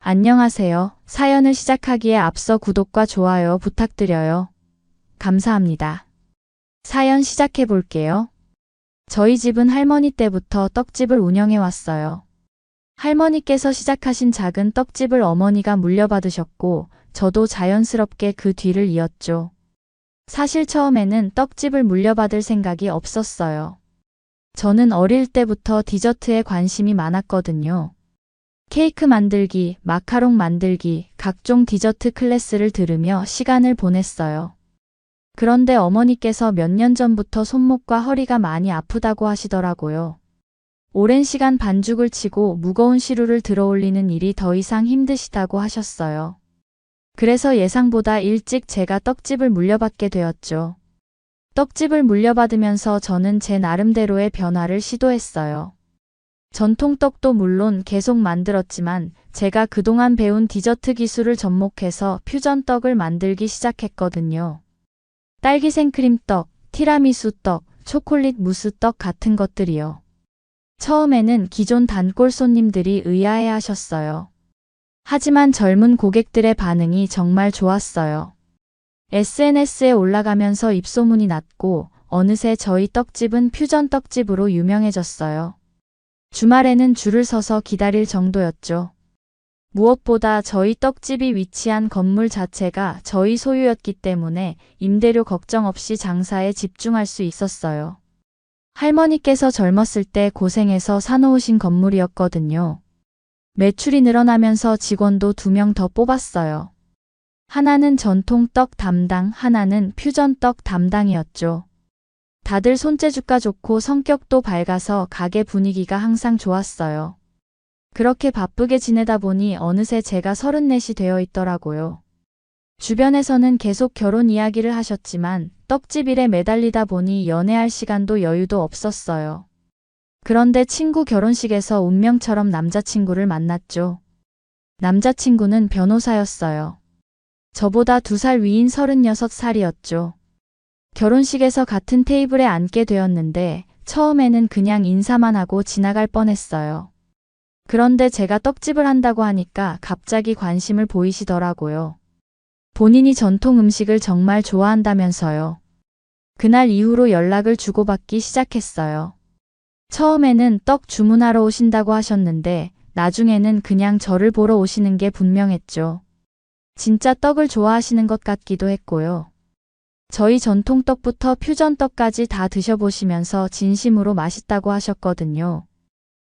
안녕하세요. 사연을 시작하기에 앞서 구독과 좋아요 부탁드려요. 감사합니다. 사연 시작해 볼게요. 저희 집은 할머니 때부터 떡집을 운영해 왔어요. 할머니께서 시작하신 작은 떡집을 어머니가 물려받으셨고, 저도 자연스럽게 그 뒤를 이었죠. 사실 처음에는 떡집을 물려받을 생각이 없었어요. 저는 어릴 때부터 디저트에 관심이 많았거든요. 케이크 만들기, 마카롱 만들기, 각종 디저트 클래스를 들으며 시간을 보냈어요. 그런데 어머니께서 몇 년 전부터 손목과 허리가 많이 아프다고 하시더라고요. 오랜 시간 반죽을 치고 무거운 시루를 들어올리는 일이 더 이상 힘드시다고 하셨어요. 그래서 예상보다 일찍 제가 떡집을 물려받게 되었죠. 떡집을 물려받으면서 저는 제 나름대로의 변화를 시도했어요. 전통 떡도 물론 계속 만들었지만 제가 그동안 배운 디저트 기술을 접목해서 퓨전 떡을 만들기 시작했거든요. 딸기 생크림 떡, 티라미수 떡, 초콜릿 무스 떡 같은 것들이요. 처음에는 기존 단골 손님들이 의아해 하셨어요. 하지만 젊은 고객들의 반응이 정말 좋았어요. SNS에 올라가면서 입소문이 났고 어느새 저희 떡집은 퓨전 떡집으로 유명해졌어요. 주말에는 줄을 서서 기다릴 정도였죠. 무엇보다 저희 떡집이 위치한 건물 자체가 저희 소유였기 때문에 임대료 걱정 없이 장사에 집중할 수 있었어요. 할머니께서 젊었을 때 고생해서 사놓으신 건물이었거든요. 매출이 늘어나면서 직원도 2명 더 뽑았어요. 하나는 전통 떡 담당, 하나는 퓨전 떡 담당이었죠. 다들 손재주가 좋고 성격도 밝아서 가게 분위기가 항상 좋았어요. 그렇게 바쁘게 지내다 보니 어느새 제가 34이 되어 있더라고요. 주변에서는 계속 결혼 이야기를 하셨지만 떡집 일에 매달리다 보니 연애할 시간도 여유도 없었어요. 그런데 친구 결혼식에서 운명처럼 남자친구를 만났죠. 남자친구는 변호사였어요. 저보다 2살 위인 36살이었죠. 결혼식에서 같은 테이블에 앉게 되었는데 처음에는 그냥 인사만 하고 지나갈 뻔했어요. 그런데 제가 떡집을 한다고 하니까 갑자기 관심을 보이시더라고요. 본인이 전통 음식을 정말 좋아한다면서요. 그날 이후로 연락을 주고받기 시작했어요. 처음에는 떡 주문하러 오신다고 하셨는데 나중에는 그냥 저를 보러 오시는 게 분명했죠. 진짜 떡을 좋아하시는 것 같기도 했고요. 저희 전통떡부터 퓨전떡까지 다 드셔보시면서 진심으로 맛있다고 하셨거든요.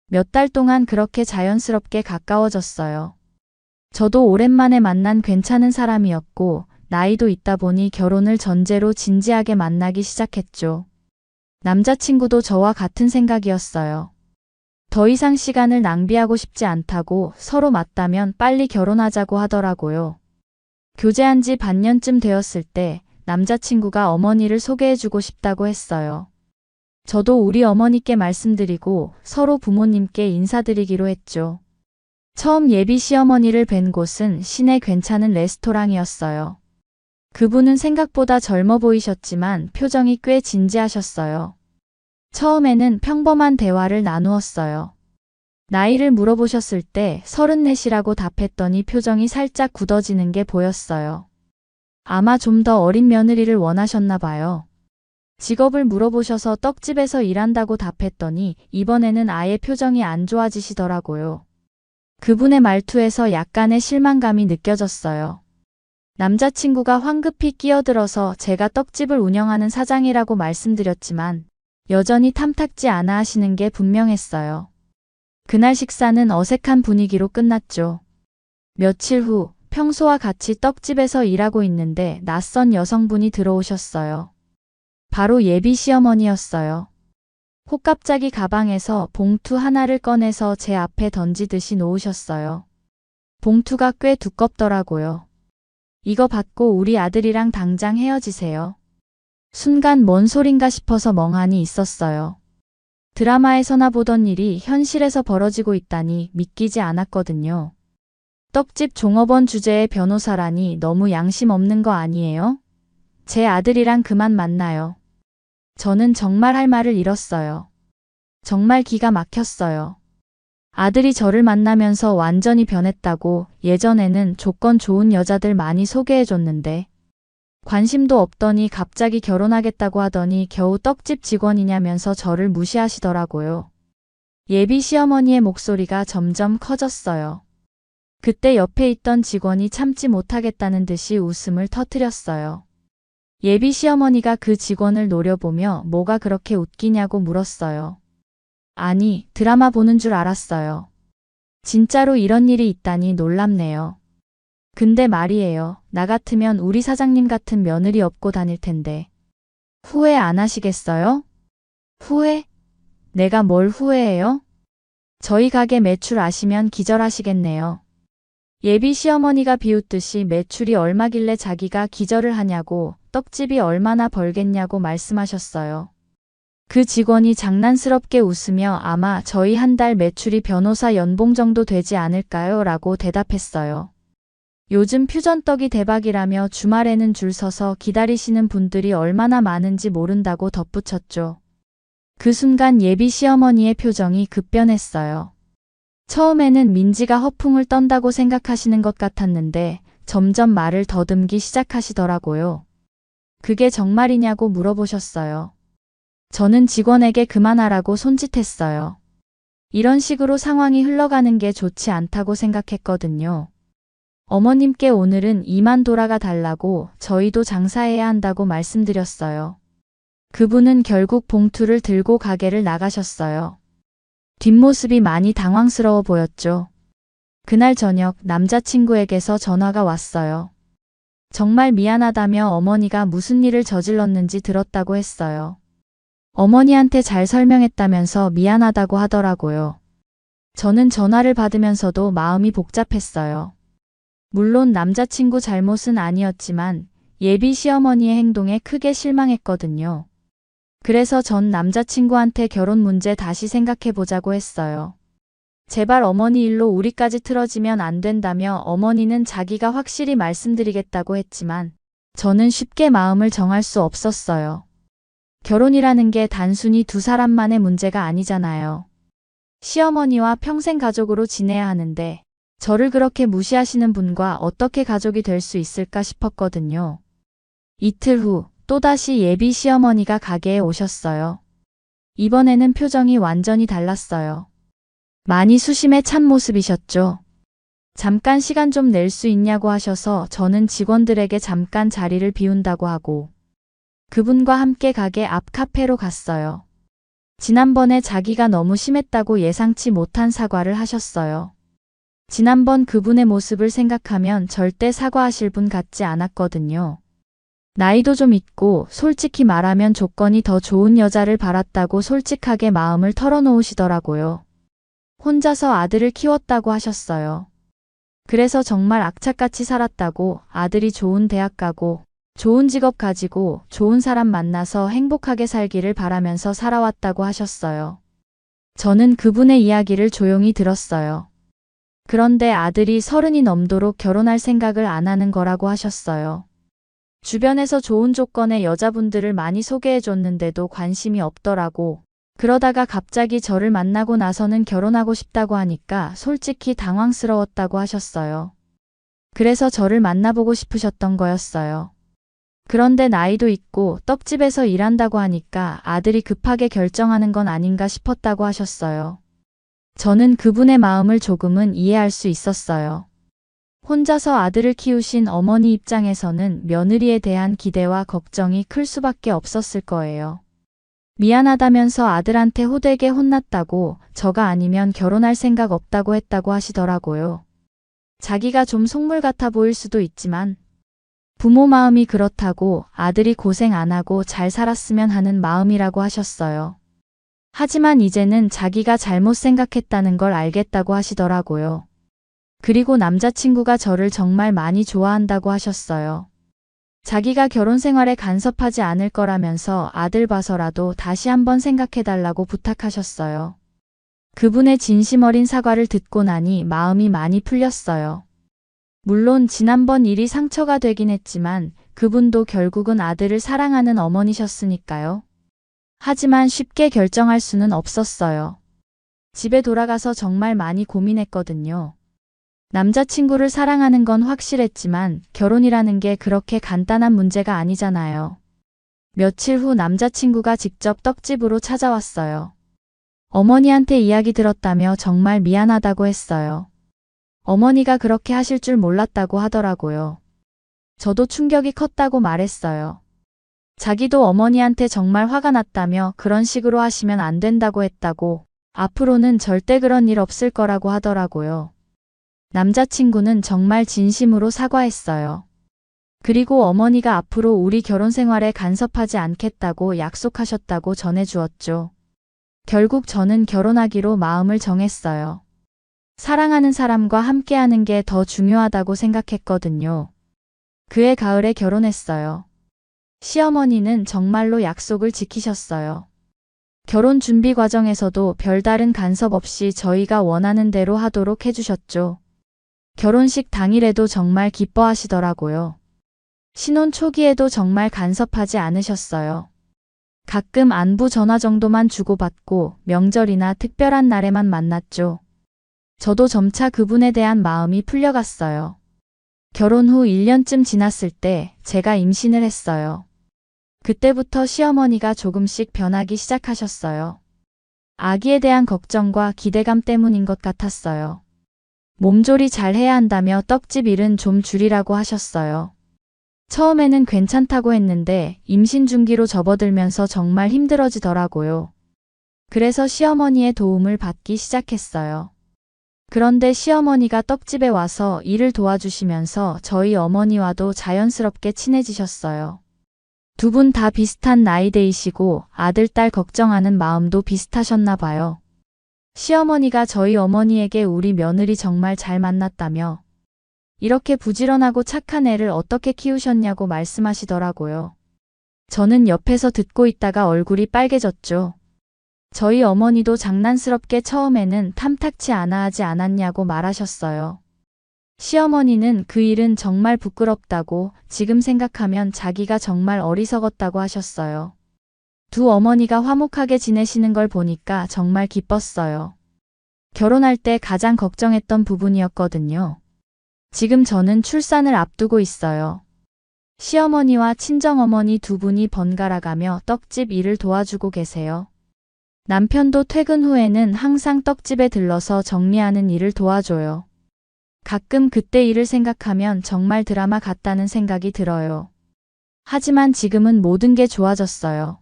몇 달 동안 그렇게 자연스럽게 가까워졌어요. 저도 오랜만에 만난 괜찮은 사람이었고 나이도 있다 보니 결혼을 전제로 진지하게 만나기 시작했죠. 남자친구도 저와 같은 생각이었어요. 더 이상 시간을 낭비하고 싶지 않다고 서로 맞다면 빨리 결혼하자고 하더라고요. 교제한 지 반년쯤 되었을 때 남자친구가 어머니를 소개해주고 싶다고 했어요. 저도 우리 어머니께 말씀드리고 서로 부모님께 인사드리기로 했죠. 처음 예비 시어머니를 뵌 곳은 시내 괜찮은 레스토랑이었어요. 그분은 생각보다 젊어 보이셨지만 표정이 꽤 진지하셨어요. 처음에는 평범한 대화를 나누었어요. 나이를 물어보셨을 때 34이라고 답했더니 표정이 살짝 굳어지는 게 보였어요. 아마 좀 더 어린 며느리를 원하셨나 봐요. 직업을 물어보셔서 떡집에서 일한다고 답했더니 이번에는 아예 표정이 안 좋아지시더라고요. 그분의 말투에서 약간의 실망감이 느껴졌어요. 남자친구가 황급히 끼어들어서 제가 떡집을 운영하는 사장이라고 말씀드렸지만 여전히 탐탁지 않아 하시는 게 분명했어요. 그날 식사는 어색한 분위기로 끝났죠. 며칠 후 평소와 같이 떡집에서 일하고 있는데 낯선 여성분이 들어오셨어요. 바로 예비 시어머니였어요. 혹갑자기 가방에서 봉투 하나를 꺼내서 제 앞에 던지듯이 놓으셨어요. 봉투가 꽤 두껍더라고요. 이거 받고 우리 아들이랑 당장 헤어지세요. 순간 뭔 소린가 싶어서 멍하니 있었어요. 드라마에서나 보던 일이 현실에서 벌어지고 있다니 믿기지 않았거든요. 떡집 종업원 주제의 변호사라니 너무 양심 없는 거 아니에요? 제 아들이랑 그만 만나요. 저는 정말 할 말을 잃었어요. 정말 기가 막혔어요. 아들이 저를 만나면서 완전히 변했다고 예전에는 조건 좋은 여자들 많이 소개해줬는데 관심도 없더니 갑자기 결혼하겠다고 하더니 겨우 떡집 직원이냐면서 저를 무시하시더라고요. 예비 시어머니의 목소리가 점점 커졌어요. 그때 옆에 있던 직원이 참지 못하겠다는 듯이 웃음을 터뜨렸어요. 예비 시어머니가 그 직원을 노려보며 뭐가 그렇게 웃기냐고 물었어요. 아니, 드라마 보는 줄 알았어요. 진짜로 이런 일이 있다니 놀랍네요. 근데 말이에요. 나 같으면 우리 사장님 같은 며느리 업고 다닐 텐데. 후회 안 하시겠어요? 후회? 내가 뭘 후회해요? 저희 가게 매출 아시면 기절하시겠네요. 예비 시어머니가 비웃듯이 매출이 얼마길래 자기가 기절을 하냐고 떡집이 얼마나 벌겠냐고 말씀하셨어요. 그 직원이 장난스럽게 웃으며 아마 저희 한 달 매출이 변호사 연봉 정도 되지 않을까요? 라고 대답했어요. 요즘 퓨전떡이 대박이라며 주말에는 줄 서서 기다리시는 분들이 얼마나 많은지 모른다고 덧붙였죠. 그 순간 예비 시어머니의 표정이 급변했어요. 처음에는 민지가 허풍을 떤다고 생각하시는 것 같았는데 점점 말을 더듬기 시작하시더라고요. 그게 정말이냐고 물어보셨어요. 저는 직원에게 그만하라고 손짓했어요. 이런 식으로 상황이 흘러가는 게 좋지 않다고 생각했거든요. 어머님께 오늘은 2만 돌아가 달라고 저희도 장사해야 한다고 말씀드렸어요. 그분은 결국 봉투를 들고 가게를 나가셨어요. 뒷모습이 많이 당황스러워 보였죠. 그날 저녁 남자친구에게서 전화가 왔어요. 정말 미안하다며 어머니가 무슨 일을 저질렀는지 들었다고 했어요. 어머니한테 잘 설명했다면서 미안하다고 하더라고요. 저는 전화를 받으면서도 마음이 복잡했어요. 물론 남자친구 잘못은 아니었지만 예비 시어머니의 행동에 크게 실망했거든요. 그래서 전 남자친구한테 결혼 문제 다시 생각해보자고 했어요. 제발 어머니 일로 우리까지 틀어지면 안 된다며 어머니는 자기가 확실히 말씀드리겠다고 했지만 저는 쉽게 마음을 정할 수 없었어요. 결혼이라는 게 단순히 두 사람만의 문제가 아니잖아요. 시어머니와 평생 가족으로 지내야 하는데 저를 그렇게 무시하시는 분과 어떻게 가족이 될 수 있을까 싶었거든요. 이틀 후 또다시 예비 시어머니가 가게에 오셨어요. 이번에는 표정이 완전히 달랐어요. 많이 수심에 찬 모습이셨죠. 잠깐 시간 좀 낼 수 있냐고 하셔서 저는 직원들에게 잠깐 자리를 비운다고 하고 그분과 함께 가게 앞 카페로 갔어요. 지난번에 자기가 너무 심했다고 예상치 못한 사과를 하셨어요. 지난번 그분의 모습을 생각하면 절대 사과하실 분 같지 않았거든요. 나이도 좀 있고 솔직히 말하면 조건이 더 좋은 여자를 바랐다고 솔직하게 마음을 털어놓으시더라고요. 혼자서 아들을 키웠다고 하셨어요. 그래서 정말 악착같이 살았다고 아들이 좋은 대학 가고 좋은 직업 가지고 좋은 사람 만나서 행복하게 살기를 바라면서 살아왔다고 하셨어요. 저는 그분의 이야기를 조용히 들었어요. 그런데 아들이 30이 넘도록 결혼할 생각을 안 하는 거라고 하셨어요. 주변에서 좋은 조건의 여자분들을 많이 소개해줬는데도 관심이 없더라고. 그러다가 갑자기 저를 만나고 나서는 결혼하고 싶다고 하니까 솔직히 당황스러웠다고 하셨어요. 그래서 저를 만나보고 싶으셨던 거였어요. 그런데 나이도 있고 떡집에서 일한다고 하니까 아들이 급하게 결정하는 건 아닌가 싶었다고 하셨어요. 저는 그분의 마음을 조금은 이해할 수 있었어요. 혼자서 아들을 키우신 어머니 입장에서는 며느리에 대한 기대와 걱정이 클 수밖에 없었을 거예요. 미안하다면서 아들한테 호되게 혼났다고 저가 아니면 결혼할 생각 없다고 했다고 하시더라고요. 자기가 좀 속물 같아 보일 수도 있지만 부모 마음이 그렇다고 아들이 고생 안 하고 잘 살았으면 하는 마음이라고 하셨어요. 하지만 이제는 자기가 잘못 생각했다는 걸 알겠다고 하시더라고요. 그리고 남자친구가 저를 정말 많이 좋아한다고 하셨어요. 자기가 결혼 생활에 간섭하지 않을 거라면서 아들 봐서라도 다시 한번 생각해달라고 부탁하셨어요. 그분의 진심 어린 사과를 듣고 나니 마음이 많이 풀렸어요. 물론 지난번 일이 상처가 되긴 했지만 그분도 결국은 아들을 사랑하는 어머니셨으니까요. 하지만 쉽게 결정할 수는 없었어요. 집에 돌아가서 정말 많이 고민했거든요. 남자친구를 사랑하는 건 확실했지만 결혼이라는 게 그렇게 간단한 문제가 아니잖아요. 며칠 후 남자친구가 직접 떡집으로 찾아왔어요. 어머니한테 이야기 들었다며 정말 미안하다고 했어요. 어머니가 그렇게 하실 줄 몰랐다고 하더라고요. 저도 충격이 컸다고 말했어요. 자기도 어머니한테 정말 화가 났다며 그런 식으로 하시면 안 된다고 했다고, 앞으로는 절대 그런 일 없을 거라고 하더라고요. 남자친구는 정말 진심으로 사과했어요. 그리고 어머니가 앞으로 우리 결혼 생활에 간섭하지 않겠다고 약속하셨다고 전해주었죠. 결국 저는 결혼하기로 마음을 정했어요. 사랑하는 사람과 함께하는 게 더 중요하다고 생각했거든요. 그해 가을에 결혼했어요. 시어머니는 정말로 약속을 지키셨어요. 결혼 준비 과정에서도 별다른 간섭 없이 저희가 원하는 대로 하도록 해주셨죠. 결혼식 당일에도 정말 기뻐하시더라고요. 신혼 초기에도 정말 간섭하지 않으셨어요. 가끔 안부 전화 정도만 주고받고 명절이나 특별한 날에만 만났죠. 저도 점차 그분에 대한 마음이 풀려갔어요. 결혼 후 1년쯤 지났을 때 제가 임신을 했어요. 그때부터 시어머니가 조금씩 변하기 시작하셨어요. 아기에 대한 걱정과 기대감 때문인 것 같았어요. 몸조리 잘 해야 한다며 떡집 일은 좀 줄이라고 하셨어요. 처음에는 괜찮다고 했는데 임신 중기로 접어들면서 정말 힘들어지더라고요. 그래서 시어머니의 도움을 받기 시작했어요. 그런데 시어머니가 떡집에 와서 일을 도와주시면서 저희 어머니와도 자연스럽게 친해지셨어요. 두 분 다 비슷한 나이대이시고 아들, 딸 걱정하는 마음도 비슷하셨나 봐요. 시어머니가 저희 어머니에게 우리 며느리 정말 잘 만났다며 이렇게 부지런하고 착한 애를 어떻게 키우셨냐고 말씀하시더라고요. 저는 옆에서 듣고 있다가 얼굴이 빨개졌죠. 저희 어머니도 장난스럽게 처음에는 탐탁치 않아 하지 않았냐고 말하셨어요. 시어머니는 그 일은 정말 부끄럽다고, 지금 생각하면 자기가 정말 어리석었다고 하셨어요. 두 어머니가 화목하게 지내시는 걸 보니까 정말 기뻤어요. 결혼할 때 가장 걱정했던 부분이었거든요. 지금 저는 출산을 앞두고 있어요. 시어머니와 친정어머니 두 분이 번갈아가며 떡집 일을 도와주고 계세요. 남편도 퇴근 후에는 항상 떡집에 들러서 정리하는 일을 도와줘요. 가끔 그때 일을 생각하면 정말 드라마 같다는 생각이 들어요. 하지만 지금은 모든 게 좋아졌어요.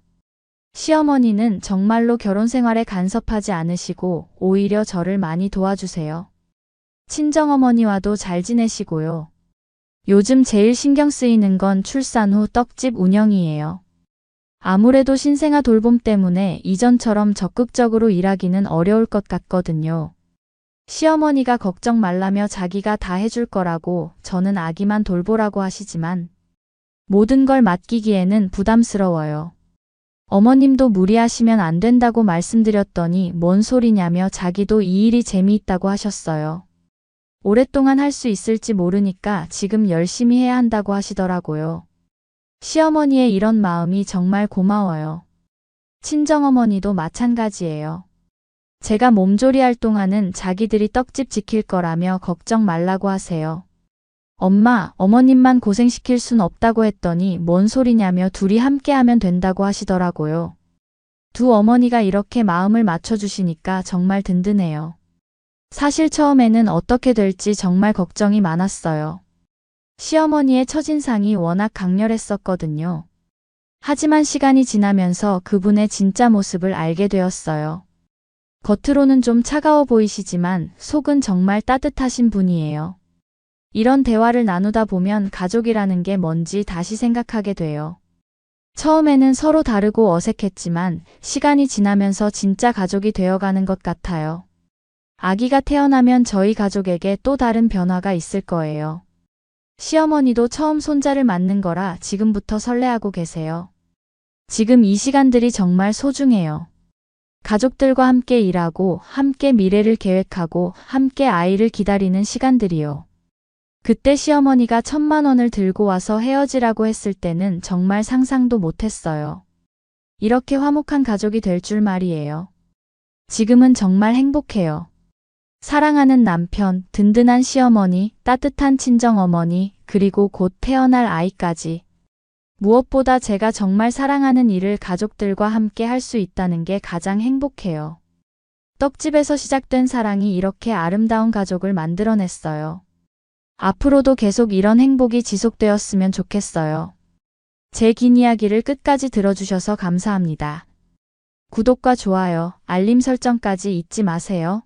시어머니는 정말로 결혼 생활에 간섭하지 않으시고 오히려 저를 많이 도와주세요. 친정어머니와도 잘 지내시고요. 요즘 제일 신경 쓰이는 건 출산 후 떡집 운영이에요. 아무래도 신생아 돌봄 때문에 이전처럼 적극적으로 일하기는 어려울 것 같거든요. 시어머니가 걱정 말라며 자기가 다 해줄 거라고, 저는 아기만 돌보라고 하시지만 모든 걸 맡기기에는 부담스러워요. 어머님도 무리하시면 안 된다고 말씀드렸더니 뭔 소리냐며 자기도 이 일이 재미있다고 하셨어요. 오랫동안 할 수 있을지 모르니까 지금 열심히 해야 한다고 하시더라고요. 시어머니의 이런 마음이 정말 고마워요. 친정어머니도 마찬가지예요. 제가 몸조리할 동안은 자기들이 떡집 지킬 거라며 걱정 말라고 하세요. 엄마, 어머님만 고생시킬 순 없다고 했더니 뭔 소리냐며 둘이 함께하면 된다고 하시더라고요. 두 어머니가 이렇게 마음을 맞춰주시니까 정말 든든해요. 사실 처음에는 어떻게 될지 정말 걱정이 많았어요. 시어머니의 첫인상이 워낙 강렬했었거든요. 하지만 시간이 지나면서 그분의 진짜 모습을 알게 되었어요. 겉으로는 좀 차가워 보이시지만 속은 정말 따뜻하신 분이에요. 이런 대화를 나누다 보면 가족이라는 게 뭔지 다시 생각하게 돼요. 처음에는 서로 다르고 어색했지만 시간이 지나면서 진짜 가족이 되어가는 것 같아요. 아기가 태어나면 저희 가족에게 또 다른 변화가 있을 거예요. 시어머니도 처음 손자를 맞는 거라 지금부터 설레하고 계세요. 지금 이 시간들이 정말 소중해요. 가족들과 함께 일하고, 함께 미래를 계획하고, 함께 아이를 기다리는 시간들이요. 그때 시어머니가 1,000만 원을 들고 와서 헤어지라고 했을 때는 정말 상상도 못했어요. 이렇게 화목한 가족이 될 줄 말이에요. 지금은 정말 행복해요. 사랑하는 남편, 든든한 시어머니, 따뜻한 친정어머니, 그리고 곧 태어날 아이까지. 무엇보다 제가 정말 사랑하는 일을 가족들과 함께 할 수 있다는 게 가장 행복해요. 떡집에서 시작된 사랑이 이렇게 아름다운 가족을 만들어냈어요. 앞으로도 계속 이런 행복이 지속되었으면 좋겠어요. 제 긴 이야기를 끝까지 들어주셔서 감사합니다. 구독과 좋아요, 알림 설정까지 잊지 마세요.